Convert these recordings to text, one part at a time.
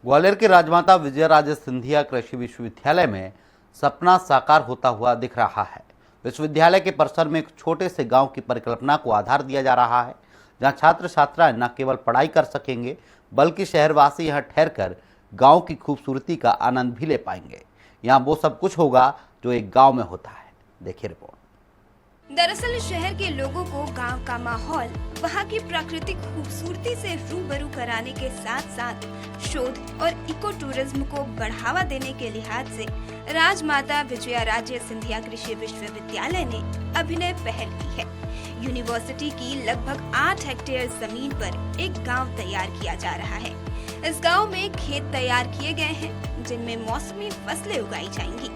ग्वालियर के राजमाता विजयराजे सिंधिया कृषि विश्वविद्यालय में सपना साकार होता हुआ दिख रहा है। विश्वविद्यालय के परिसर में एक छोटे से गांव की परिकल्पना को आधार दिया जा रहा है, जहां छात्र छात्राएं न केवल पढ़ाई कर सकेंगे बल्कि शहरवासी यहां ठहरकर गांव की खूबसूरती का आनंद भी ले पाएंगे। यहां वो सब कुछ होगा जो एक गांव में होता है। देखिए रिपोर्ट। दरअसल शहर के लोगों को गांव का माहौल, वहां की प्राकृतिक खूबसूरती से रूबरू कराने के साथ साथ शोध और इको टूरिज्म को बढ़ावा देने के लिहाज से राजमाता विजयाराजे सिंधिया कृषि विश्वविद्यालय ने अभिनव पहल की है। यूनिवर्सिटी की लगभग 8 हेक्टेयर जमीन पर एक गांव तैयार किया जा रहा है। इस गांव में खेत तैयार किए गए हैं जिनमें मौसमी फसलें उगाई जाएंगी।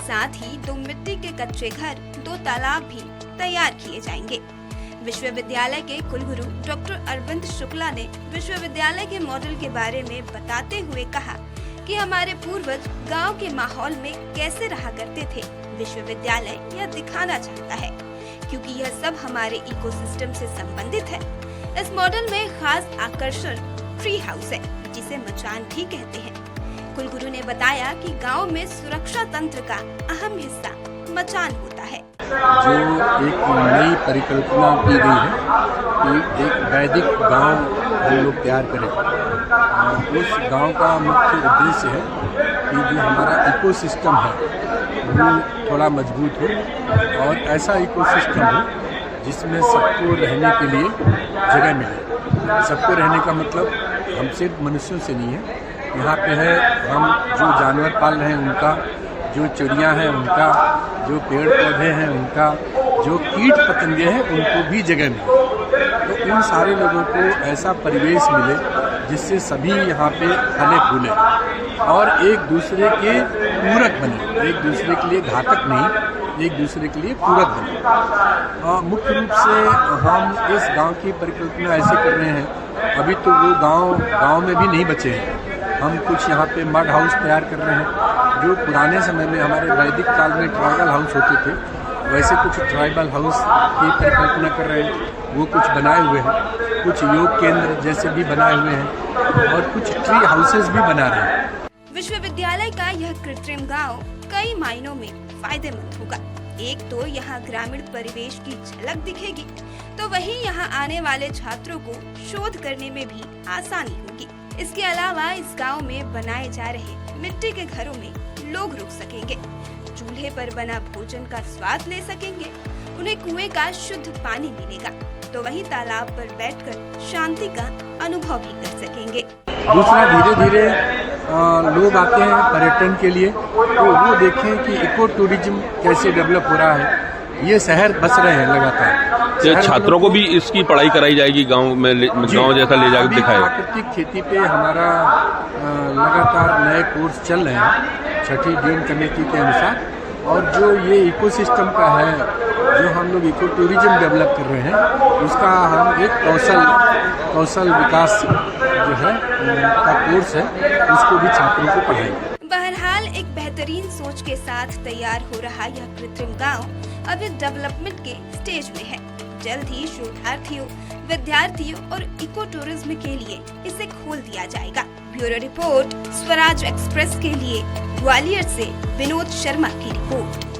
साथ ही 2 मिट्टी के कच्चे घर, 2 तालाब भी तैयार किए जाएंगे। विश्वविद्यालय के कुलगुरु डॉक्टर अरविंद शुक्ला ने विश्वविद्यालय के मॉडल के बारे में बताते हुए कहा कि हमारे पूर्वज गांव के माहौल में कैसे रहा करते थे। विश्वविद्यालय यह दिखाना चाहता है क्योंकि यह सब हमारे इकोसिस्टम से संबंधित है। इस मॉडल में खास आकर्षण ट्री हाउस है, जिसे मचान भी कहते हैं। कुलगुरु ने बताया कि गांव में सुरक्षा तंत्र का अहम हिस्सा मचान होता है। जो एक नई परिकल्पना की गई है कि एक वैदिक गांव हम लोग तैयार करें। उस गांव का मुख्य उद्देश्य है कि जो हमारा इकोसिस्टम है वो थोड़ा मजबूत हो और ऐसा इकोसिस्टम हो जिसमें सबको रहने के लिए जगह मिले। सबको रहने का मतलब हम सिर्फ मनुष्यों से नहीं है, यहाँ पे है हम जो जानवर पाल रहे हैं उनका, जो चिड़ियाँ हैं उनका, जो पेड़ पौधे हैं उनका, जो कीट पतंगे हैं उनको भी जगह मिले। तो इन सारे लोगों को ऐसा परिवेश मिले जिससे सभी यहाँ पे फले फूले और एक दूसरे के पूरक बने, एक दूसरे के लिए घातक नहीं, एक दूसरे के लिए पूरक बने। मुख्य रूप से हम इस गांव की परिकल्पना ऐसे कर रहे हैं। अभी तो वो गांव में भी नहीं बचे हैं। हम कुछ यहाँ पे मड हाउस तैयार कर रहे हैं जो पुराने समय में हमारे वैदिक काल में ट्राइबल हाउस होते थे, वैसे कुछ ट्राइबल हाउस की परिकल्पना कर रहे हैं। वो कुछ बनाए हुए हैं, कुछ योग केंद्र जैसे भी बनाए हुए हैं और कुछ ट्री हाउसेस भी बना रहे हैं। विश्वविद्यालय का यह कृत्रिम गांव कई मायनों में फायदेमंद होगा। एक तो यहाँ ग्रामीण परिवेश की झलक दिखेगी, तो वहीं यहाँ आने वाले छात्रों को शोध करने में भी आसानी होगी। इसके अलावा इस गांव में बनाए जा रहे मिट्टी के घरों में लोग रुक सकेंगे, चूल्हे पर बना भोजन का स्वाद ले सकेंगे, उन्हें कुएं का शुद्ध पानी मिलेगा, तो वहीं तालाब पर बैठकर शांति का अनुभव भी कर सकेंगे। दूसरा, धीरे धीरे लोग आते हैं पर्यटन के लिए, तो वो देखें कि इको टूरिज्म कैसे डेवलप हो रहा है। ये शहर बस रहे हैं लगातार। छात्रों को भी इसकी पढ़ाई कराई जाएगी गांव में, गांव जैसा ले जाकर दिखाएगा। प्राकृतिक खेती पे हमारा लगातार नए कोर्स चल रहे हैं 6ठी डीन कमेटी के अनुसार, और जो ये इकोसिस्टम का है, जो हम लोग इको टूरिज्म डेवलप कर रहे हैं, उसका हम एक कौशल विकास जो है का कोर्स है, उसको भी छात्रों को पढ़ाएंगे। बहरहाल एक बेहतरीन सोच के साथ तैयार हो रहा यह कृत्रिम गांव अभी डेवलपमेंट के स्टेज में है। जल्द ही शोधार्थियों, विद्यार्थियों और इको टूरिज्म के लिए इसे खोल दिया जाएगा। ब्यूरो रिपोर्ट, स्वराज एक्सप्रेस के लिए ग्वालियर से विनोद शर्मा की रिपोर्ट।